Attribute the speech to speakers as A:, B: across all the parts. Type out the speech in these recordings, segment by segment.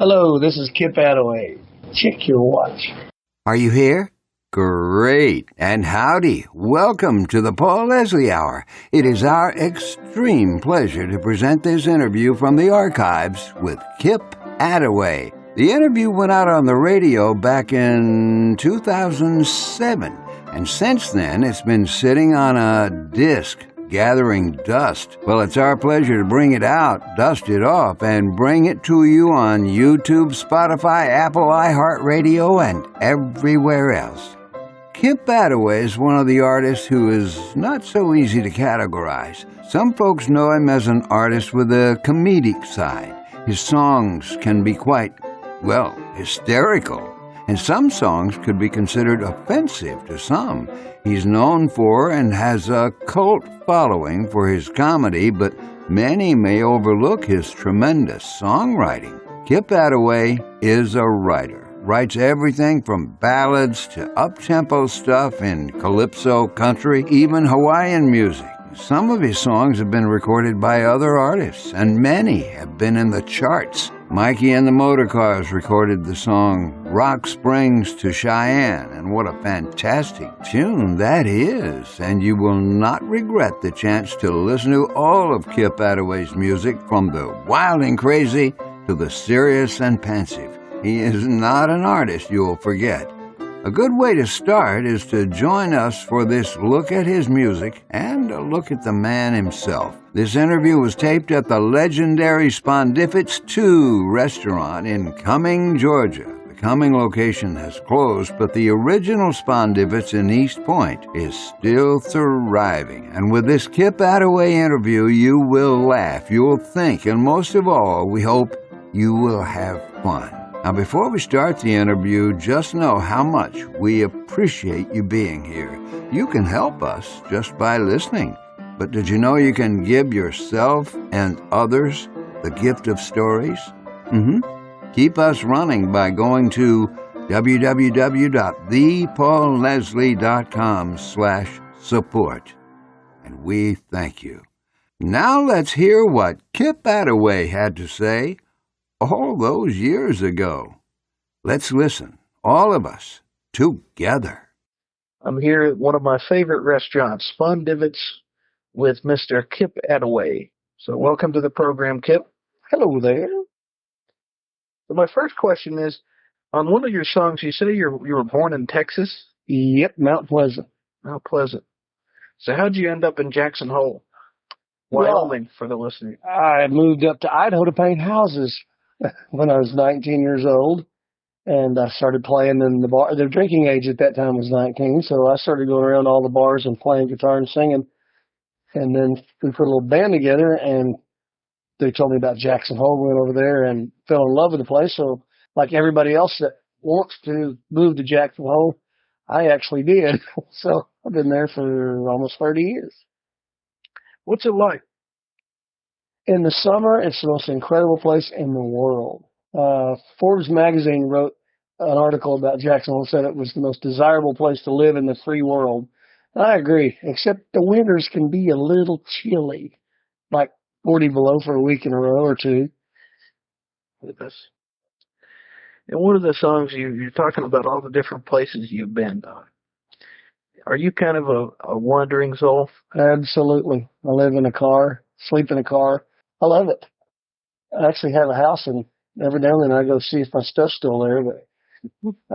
A: Hello, this is Kip Attaway. Check your watch.
B: Are you here? Great. And howdy. Welcome to the Paul Leslie Hour. It is our extreme pleasure to present this interview from the archives with Kip Attaway. The interview went out on the radio back in 2007, and since then it's been sitting on a disc, gathering dust. Well, it's our pleasure to bring it out, dust it off, and bring it to you on YouTube, Spotify, Apple, iHeartRadio, and everywhere else. Kip Attaway is one of the artists who is not so easy to categorize. Some folks know him as an artist with a comedic side. His songs can be quite, well, hysterical. And some songs could be considered offensive to some. He's known for and has a cult following for his comedy, but many may overlook his tremendous songwriting. Kip Attaway is a writer. Writes everything from ballads to up-tempo stuff in calypso, country, even Hawaiian music. Some of his songs have been recorded by other artists, and many have been in the charts. Mikey and the Motorcars recorded the song Rock Springs to Cheyenne, and what a fantastic tune that is. And you will not regret the chance to listen to all of Kip Attaway's music, from the wild and crazy to the serious and pensive. He is not an artist you'll forget. A good way to start is to join us for this look at his music and a look at the man himself. This interview was taped at the legendary Spondifer's 2 restaurant in Cumming, Georgia. The Cumming location has closed, but the original Spondifer's in East Point is still thriving. And with this Kip Attaway interview, you will laugh, you'll think, and most of all, we hope you will have fun. Now, before we start the interview, just know how much we appreciate you being here. You can help us just by listening. But did you know you can give yourself and others the gift of stories? Keep us running by going to www.thepaulleslie.com/support. And we thank you. Now let's hear what Kip Attaway had to say all those years ago. Let's listen, all of us, together.
A: I'm here at one of my favorite restaurants, Spondifer's, with Mr. Kip Attaway. So welcome to the program, Kip. Hello there. So my first question is, on one of your songs, you say you were born in Texas?
C: Yep, Mount Pleasant.
A: Mount Pleasant. So how'd you end up in Jackson Hole, Wyoming, for the listener?
C: I moved up to Idaho to paint houses when I was 19 years old, and I started playing in the bar. The drinking age at that time was 19, so I started going around all the bars and playing guitar and singing. And then we put a little band together, and they told me about Jackson Hole. Went over there and fell in love with the place. So, like everybody else that wants to move to Jackson Hole, I actually did. So I've been there for almost 30 years.
A: What's it like?
C: In the summer, it's the most incredible place in the world. Forbes magazine wrote an article about Jackson Hole, said it was the most desirable place to live in the free world. I agree, except the winters can be a little chilly, like 40 below for a week in a row or two.
A: Yes. And one of the songs, you're talking about all the different places you've been. Are you kind of a wandering soul?
C: Absolutely. I live in a car, sleep in a car. I love it. I actually have a house, and every now and then I go see if my stuff's still there, but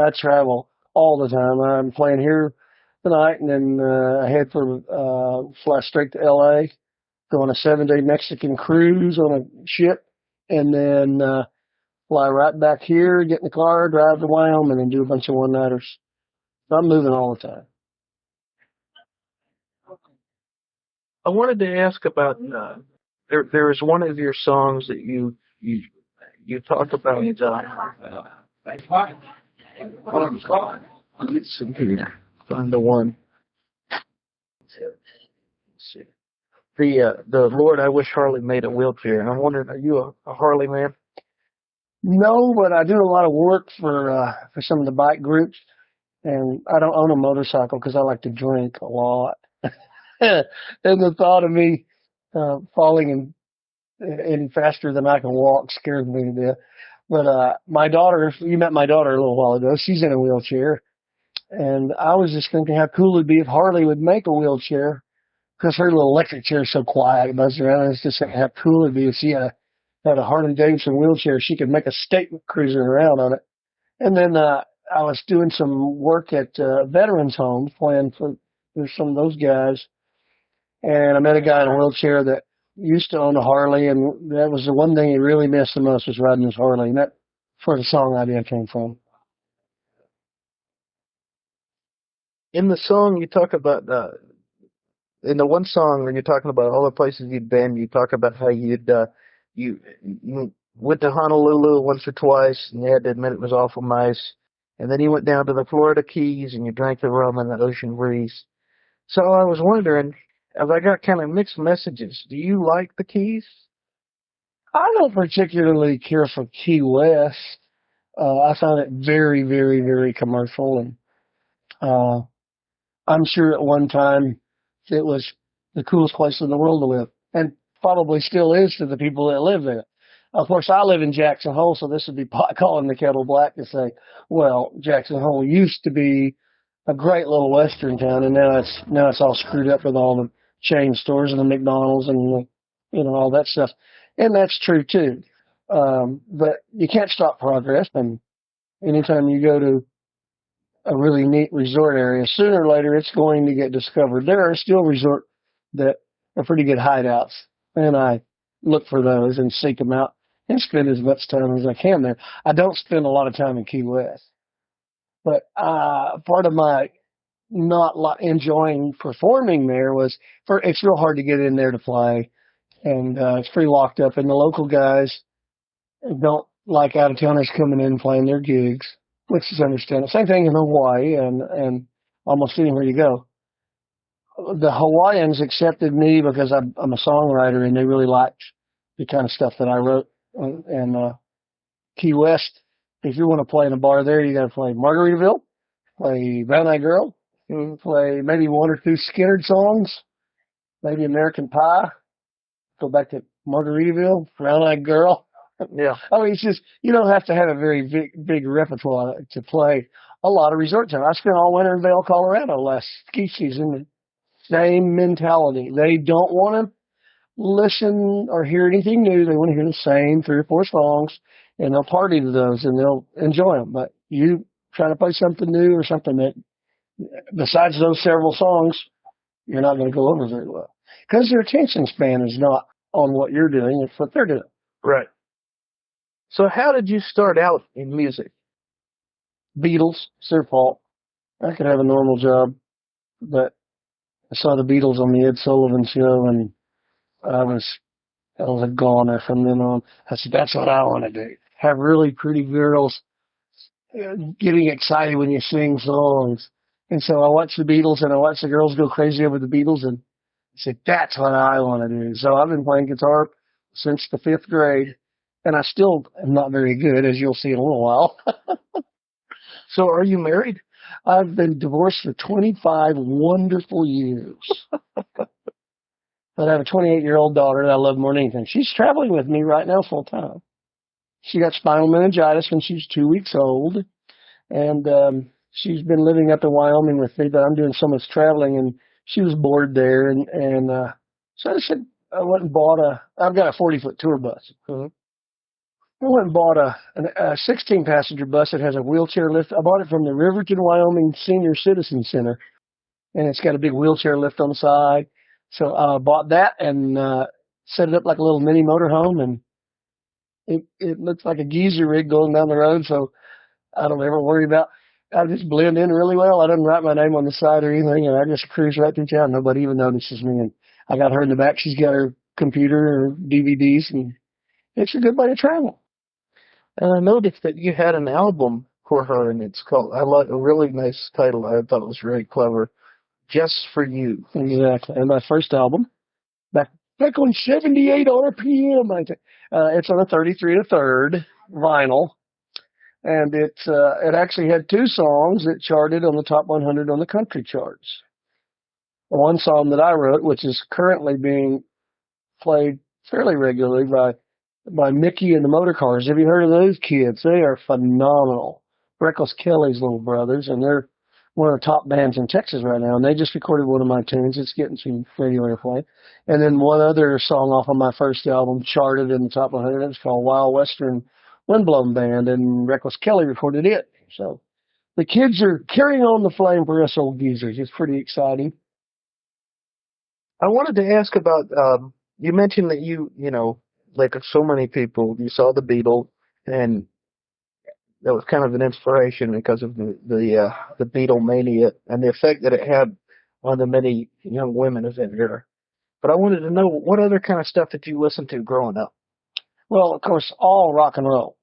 C: I travel all the time. I'm playing here tonight, and then I head fly straight to L.A., go on a 7-day Mexican cruise on a ship, and then fly right back here, get in the car, drive to Wyoming, and do a bunch of one-nighters. So I'm moving all the time.
A: I wanted to ask about... There is one of your songs that you talk about. Let's see here. Find the one. The Lord, I wish Harley made a wheelchair. And I'm wondering, are you a Harley man?
C: No, but I do a lot of work for some of the bike groups, and I don't own a motorcycle because I like to drink a lot. And the thought of me falling any faster than I can walk scares me to death. But my daughter, you met my daughter a little while ago. She's in a wheelchair. And I was just thinking how cool it'd be if Harley would make a wheelchair, because her little electric chair is so quiet, it buzzes around. I was just thinking how cool it'd be if she had a Harley-Davidson wheelchair. She could make a statement cruising around on it. And then I was doing some work at veterans homes, playing for some of those guys. And I met a guy in a wheelchair that used to own a Harley, and that was the one thing he really missed the most, was riding his Harley. And that's where the song idea came from.
A: In the song, you talk about, in the one song when you're talking about all the places you'd been, you talk about how you went to Honolulu once or twice, and you had to admit it was awful nice. And then you went down to the Florida Keys, and you drank the rum in the ocean breeze. So I was wondering, have I got kind of mixed messages? Do you like the Keys?
C: I don't particularly care for Key West. I found it very, very, very commercial, and I'm sure at one time it was the coolest place in the world to live, and probably still is to the people that live there. Of course, I live in Jackson Hole, so this would be pot calling the kettle black to say, well, Jackson Hole used to be a great little western town, and now it's all screwed up with all the chain stores and the McDonald's and all that stuff, and that's true too. But you can't stop progress, and anytime you go to a really neat resort area, sooner or later it's going to get discovered. There are still resorts that are pretty good hideouts, and I look for those and seek them out and spend as much time as I can there. I don't spend a lot of time in Key West, but part of my not enjoying performing there was it's real hard to get in there to play, and it's pretty locked up, and the local guys don't like out-of-towners coming in and playing their gigs, which is understandable. Same thing in Hawaii and almost anywhere you go. The Hawaiians accepted me because I'm a songwriter, and they really liked the kind of stuff that I wrote. And Key West, if you want to play in a bar there, you got to play Margaritaville, play Brown Eyed Girl, play maybe one or two Skinner songs, maybe American Pie, go back to Margaritaville, Brown Eyed Girl.
A: Yeah.
C: I mean, it's just, you don't have to have a very big repertoire to play a lot of resort time. I spent all winter in Vail, Colorado last ski season. Same mentality. They don't want to listen or hear anything new. They want to hear the same 3 or 4 songs, and they'll party to those, and they'll enjoy them. But you try to play something new or something that, besides those several songs, you're not going to go over very well. Because their attention span is not on what you're doing, it's what they're doing.
A: Right. So how did you start out in music?
C: Beatles, it's their fault. I could have a normal job, but I saw the Beatles on the Ed Sullivan Show, and I was a goner from then on. I said, that's what I want to do. Have really pretty girls getting excited when you sing songs. And so I watched the Beatles, and I watched the girls go crazy over the Beatles, and I said, that's what I want to do. So I've been playing guitar since the 5th grade, and I still am not very good, as you'll see in a little while.
A: So are you married?
C: I've been divorced for 25 wonderful years. But I have a 28-year-old daughter that I love more than anything. She's traveling with me right now full time. She got spinal meningitis when she was 2 weeks old, and she's been living up in Wyoming with me, but I'm doing so much traveling, and she was bored there, and so I said, I went and bought I've got a 40-foot tour bus.
A: Mm-hmm.
C: I went and bought a 16-passenger bus that has a wheelchair lift. I bought it from the Riverton, Wyoming Senior Citizen Center, and it's got a big wheelchair lift on the side. So I bought that and set it up like a little mini motorhome, and it looks like a geezer rig going down the road, so I don't ever worry about. I just blend in really well. I don't write my name on the side or anything, and I just cruise right through town. Nobody even notices me. And I got her in the back. She's got her computer or DVDs, and it's a good way to travel.
A: And I noticed that you had an album for her, and it's called, I like a really nice title. I thought it was very clever. Just for You.
C: Exactly. And my first album, back on 78 RPM, I think. It's on a 33 1/3 vinyl. And it actually had 2 songs that charted on the top 100 on the country charts. One song that I wrote, which is currently being played fairly regularly by by Mickey and the Motor Cars. Have you heard of those kids? They are phenomenal. Reckless Kelly's little brothers, and they're one of the top bands in Texas right now. And they just recorded one of my tunes. It's getting some radio airplay. And then one other song off of my first album charted in the top 100. It's called Wild Western Windblown Band, and Reckless Kelly recorded it. So the kids are carrying on the flame for us old geezers. It's pretty exciting.
A: I wanted to ask about, you mentioned that you know, like so many people, you saw the Beatles, and that was kind of an inspiration because of the Beatlemania and the effect that it had on the many young women of that era. But I wanted to know, what other kind of stuff did you listen to growing up?
C: Well, of course, all rock and roll.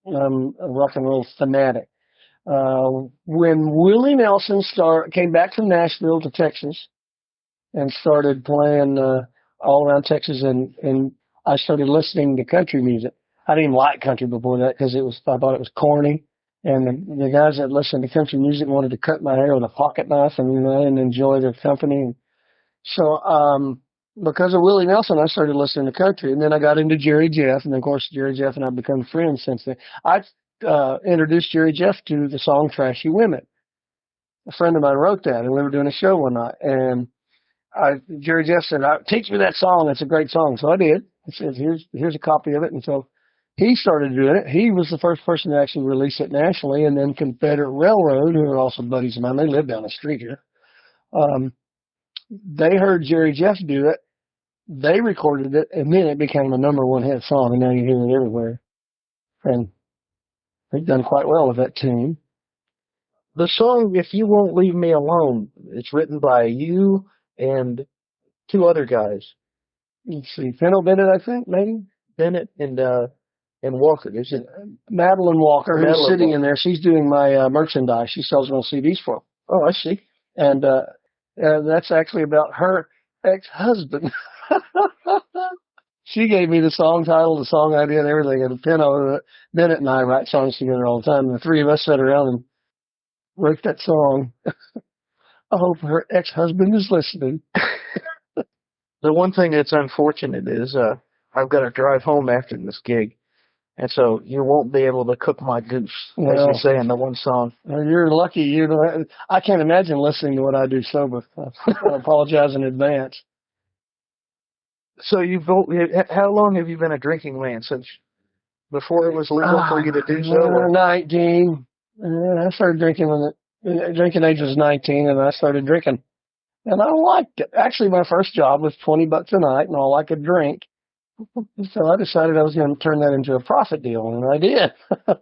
C: I'm a rock and roll fanatic. When Willie Nelson came back from Nashville to Texas and started playing all around Texas, and I started listening to country music. I didn't even like country before that because I thought it was corny. And the guys that listened to country music wanted to cut my hair with a pocket knife, and I didn't enjoy their company. So, because of Willie Nelson, I started listening to country, and then I got into Jerry Jeff, and of course Jerry Jeff and I've become friends since then. I introduced Jerry Jeff to the song "Trashy Women." A friend of mine wrote that, and we were doing a show one night, and Jerry Jeff said, "Teach me that song. It's a great song." So I did. He said, "Here's a copy of it," and so he started doing it. He was the first person to actually release it nationally, and then Confederate Railroad, who are also buddies of mine, they live down the street here. They heard Jerry Jeff do it. They recorded it, and then it became a number one hit song, and now you hear it everywhere. And they've done quite well with that tune.
A: The song "If You Won't Leave Me Alone," it's written by you and two other guys.
C: Let's see, Fennel Bennett, I think, maybe?
A: Bennett and Walker. Is it
C: Madeline Walker, who's
A: Madeline
C: sitting
A: Walker.
C: in there. She's doing my merchandise. She sells them on CDs for them.
A: Oh, I see.
C: And that's actually about her ex-husband. She gave me the song title, the song idea, and everything. And Bennett and I write songs together all the time. And the three of us sat around and wrote that song. I hope her ex-husband is listening.
A: The one thing that's unfortunate is I've got to drive home after this gig, and so you won't be able to cook my goose, as you say in the one song.
C: You're lucky. I can't imagine listening to what I do sober. I apologize in advance.
A: So how long have you been a drinking man? Since before it was legal for you to do so?
C: 19. I started drinking when the drinking age was 19, and I started drinking. And I liked it. Actually, my first job was $20 a night, and all I could drink. So I decided I was going to turn that into a profit deal, and I did.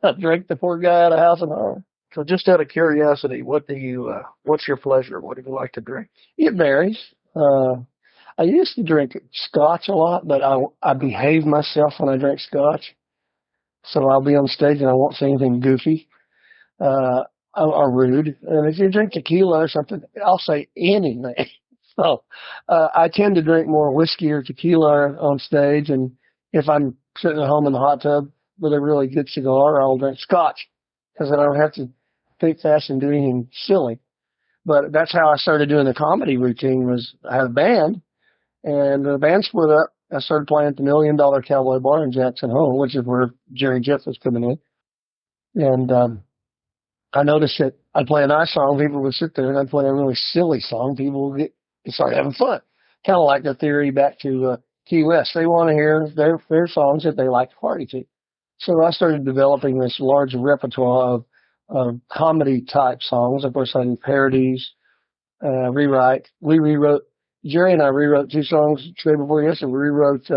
C: I drank the poor guy out of house and home.
A: So just out of curiosity, what's your pleasure? What do you like to drink?
C: It varies. I used to drink scotch a lot, but I behave myself when I drink scotch. So I'll be on stage and I won't say anything goofy or rude. And if you drink tequila or something, I'll say anything. So I tend to drink more whiskey or tequila on stage. And if I'm sitting at home in the hot tub with a really good cigar, I'll drink scotch because I don't have to think fast and do anything silly. But that's how I started doing the comedy routine. Was I had a band, and the band split up. I started playing at the $1 Million Cowboy Bar in Jackson Hole, which is where Jerry Jeff was coming in. And I noticed that I'd play a nice song, people would sit there, and I'd play a really silly song. People would start having fun. Kind of like the theory back to Key West. They want to hear their songs that they like to party to. So I started developing this large repertoire of comedy-type songs. Of course, I do parodies, rewrite. Jerry and I rewrote two songs the day before yesterday. We rewrote,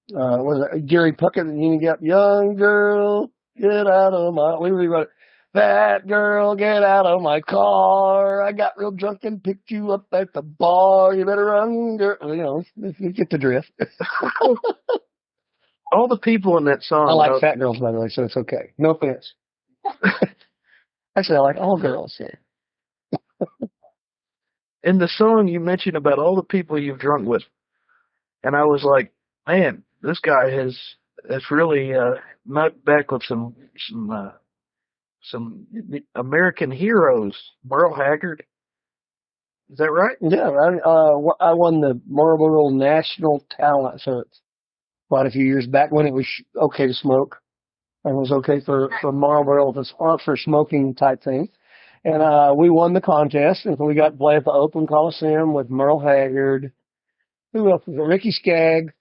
C: was it Gary Puckett and you got Young Girl, Get Out of My, we rewrote Fat Girl, Get Out of My Car, I got real drunk and picked you up at the bar, you better run, girl. You know, you get the drift.
A: All the people in that song.
C: I like fat girls, by the way, so it's okay. No offense. Actually, I like all girls. Yeah.
A: In the song, you mentioned about all the people you've drunk with, and I was like, man, this guy has really met back with some American heroes. Merle Haggard, is that right?
C: Yeah, I won the Margaritaville National Talent Search. quite a few years back when it was okay to smoke. And it was okay for Marlboro to sponsor smoking type thing. And we won the contest, and so we got to play at the Oakland Coliseum with Merle Haggard. Who else was it? Ricky Skaggs.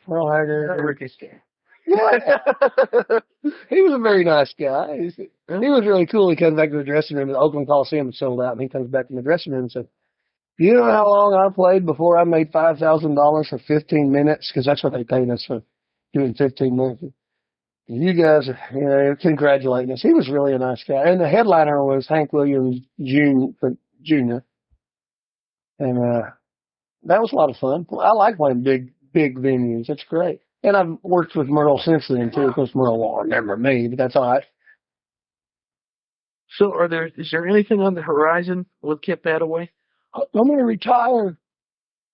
C: Merle Haggard.
A: Ricky Skaggs.
C: Yeah. He was a very nice guy. He was really cool. He comes back to the dressing room. The Oakland Coliseum is sold out, and he comes back in the dressing room and said, "Do you know how long I played before I made $5,000 for 15 minutes? Because that's what they paid us for doing 15 minutes. You guys are congratulating us." He was really a nice guy. And the headliner was Hank Williams Jr. And that was a lot of fun. I like playing big venues. It's great. And I've worked with Merle since then, too. Of course, Merle won't remember me, but that's all right.
A: So is there anything on the horizon with Kip Attaway?
C: I'm going to retire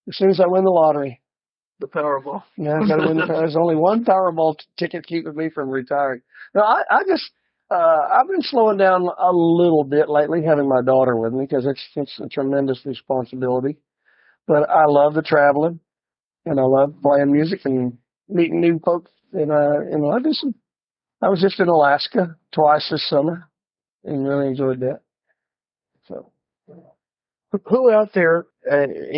C: as soon as I win the lottery.
A: The Powerball.
C: Yeah, I've got to win there's only one Powerball ticket keeping me from retiring. No, I've been slowing down a little bit lately, having my daughter with me, because it's a tremendous responsibility. But I love the traveling, and I love playing music and meeting new folks. And I was just in Alaska twice this summer, and really enjoyed that. So,
A: who out there,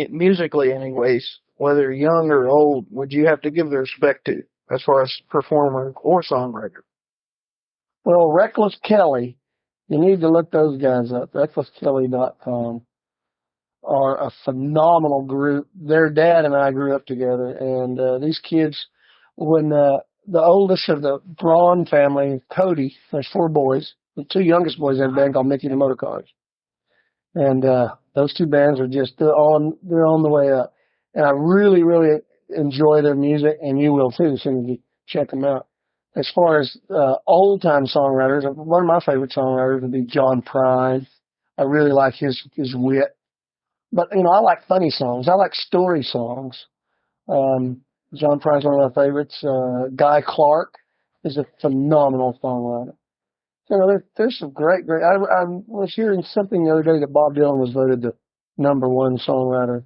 A: musically anyways, whether young or old, would you have to give the respect to as far as performer or songwriter?
C: Well, Reckless Kelly, you need to look those guys up. RecklessKelly.com are a phenomenal group. Their dad and I grew up together, and these kids, when the oldest of the Braun family, Cody, there's 4 boys. The 2 youngest boys have a band called Mickey and the Motorcars. And those 2 bands are just they're on the way up. And I really, really enjoy their music, and you will too as soon as you check them out. As far as old-time songwriters, one of my favorite songwriters would be John Prine. I really like his wit. But, I like funny songs. I like story songs. John Prine's one of my favorites. Guy Clark is a phenomenal songwriter. There's some great. I was hearing something the other day that Bob Dylan was voted the #1 songwriter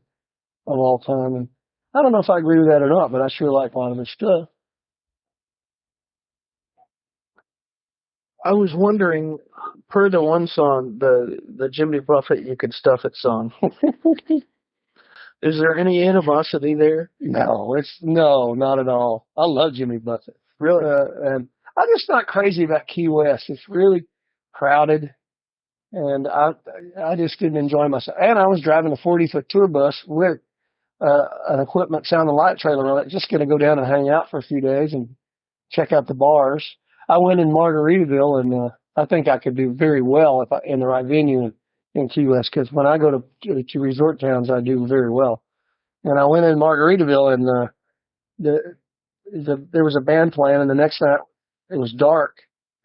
C: of all time. And I don't know if I agree with that or not, but I sure like a lot of his stuff.
A: I was wondering, per the one song, the Jimmy Buffett "You Can Stuff It" song, is there any animosity there?
C: No, not at all. I love Jimmy Buffett.
A: Really?
C: And I'm just not crazy about Key West. It's really crowded, and I just didn't enjoy myself. And I was driving a 40-foot tour bus with an equipment sound and light trailer on it, just going to go down and hang out for a few days and check out the bars. I went in Margaritaville, and I think I could do very well if in the right venue in Key West, because when I go to resort towns, I do very well. And I went in Margaritaville, and there was a band playing, and the next night it was dark.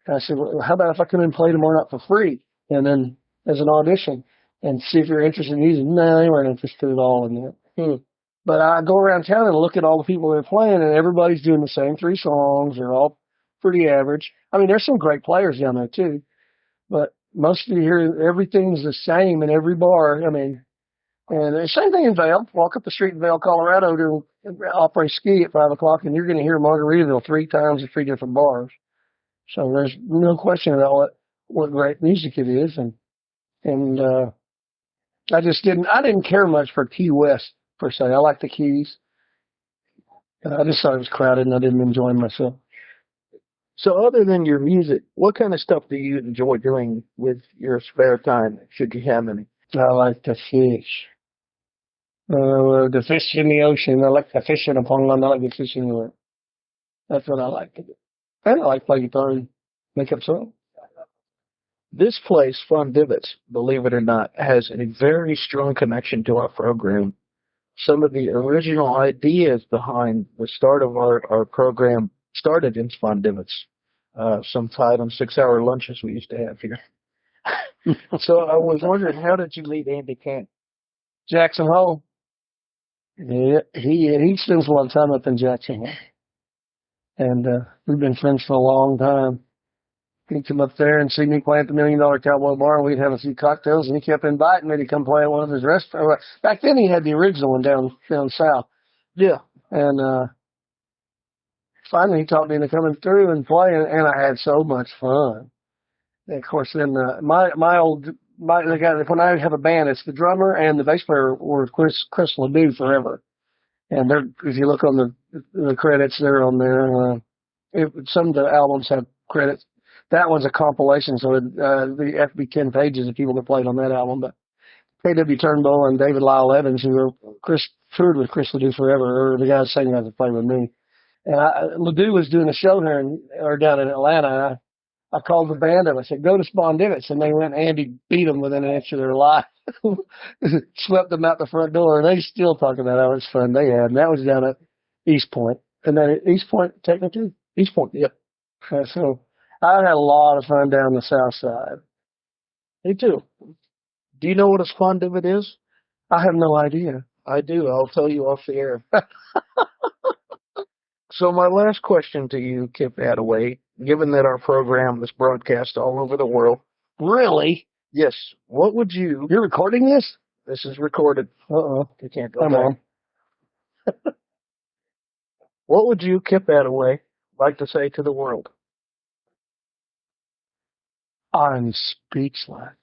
C: And I said, "Well, how about if I come in and play tomorrow night for free, and then as an audition, and see if you're interested in music?" No, they weren't interested at all in that. But I go around town and look at all the people that are playing, and everybody's doing the same 3 songs. They're all pretty average. I mean, there's some great players down there too, but most of you hear everything's the same in every bar. I mean, and the same thing in Vail. Walk up the street in Vail, Colorado to Opry Ski at 5 o'clock, and you're going to hear Margaritaville 3 times at 3 different bars. So there's no question about what great music it is, and I didn't care much for Key West per se. I like the Keys. I just thought it was crowded, and I didn't enjoy myself.
A: So other than your music, what kind of stuff do you enjoy doing with your spare time, should you have any?
C: I like to fish. The fish in the ocean. I like to fish in a pond. I like to fish in the river. That's what I like to do. And I like playing guitar and make up songs.
A: This place, Fun Divots, believe it or not, has a very strong connection to our program. Some of the original ideas behind the start of our program started in Fun Divots. Some 5 and 6 hour lunches we used to have here. So I was wondering, how did you meet Andy Camp?
C: Jackson Hole. Yeah, he spends a lot of time up in Jackson Hole. And we've been friends for a long time. He'd come up there and see me play at the $1 Million Cowboy Bar, and we'd have a few cocktails, and he kept inviting me to come play at one of his restaurants. Back then he had the original one down south.
A: Yeah.
C: And finally he talked me into coming through and playing, and I had so much fun. And of course, then the guy, when I have a band, it's the drummer and the bass player were Chris Ledoux forever. And if you look on the credits, they're on there. Some of the albums have credits. That one's a compilation, so the FB 10 pages of people that played on that album. But K.W. Turnbull and David Lyle Evans, who are toured with Chris Ledoux forever, or the guys singing that played with me. And Ledoux was doing a show here down in Atlanta. And I called the band up. I said, go to Spondivits. And they went, Andy beat them within an inch of their life. Swept them out the front door. And they still talk about how much fun they had. And that was down at East Point. And then at East Point, technically? East Point, yep. So I had a lot of fun down the south side.
A: Me too. Do you know what a Spondivit is?
C: I have no idea.
A: I do. I'll tell you off the air. So my last question to you, Kip Attaway, given that our program is broadcast all over the world.
C: Really?
A: Yes. What would you...
C: You're recording this?
A: This is recorded.
C: Uh-oh.
A: You can't go
C: Come
A: back.
C: on.
A: What would you, Kip Attaway, like to say to the world?
C: I'm speechless.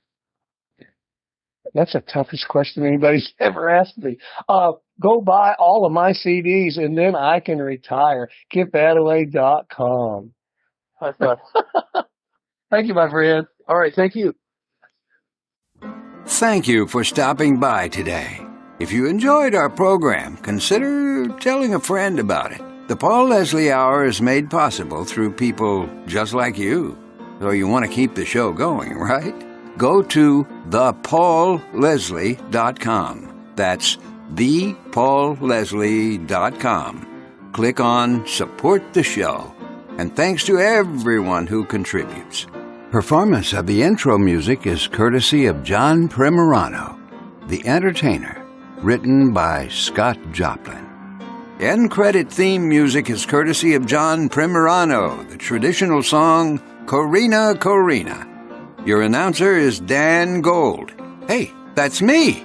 C: That's the toughest question anybody's ever asked me. Go buy all of my CDs and then I can retire. KipAttaway.com.
A: High five.
C: Thank you, my friend.
A: All right, thank you.
B: Thank you for stopping by today. If you enjoyed our program, consider telling a friend about it. The Paul Leslie Hour is made possible through people just like you. So you want to keep the show going, right? Go to thepaulleslie.com. That's thepaulleslie.com. Click on Support the Show. And thanks to everyone who contributes. Performance of the intro music is courtesy of John Primorano, The Entertainer, written by Scott Joplin. End credit theme music is courtesy of John Primorano, the traditional song Corina Corina. Your announcer is Dan Gold. Hey, that's me.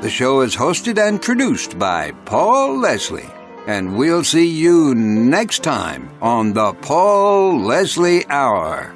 B: The show is hosted and produced by Paul Leslie. And we'll see you next time on the Paul Leslie Hour.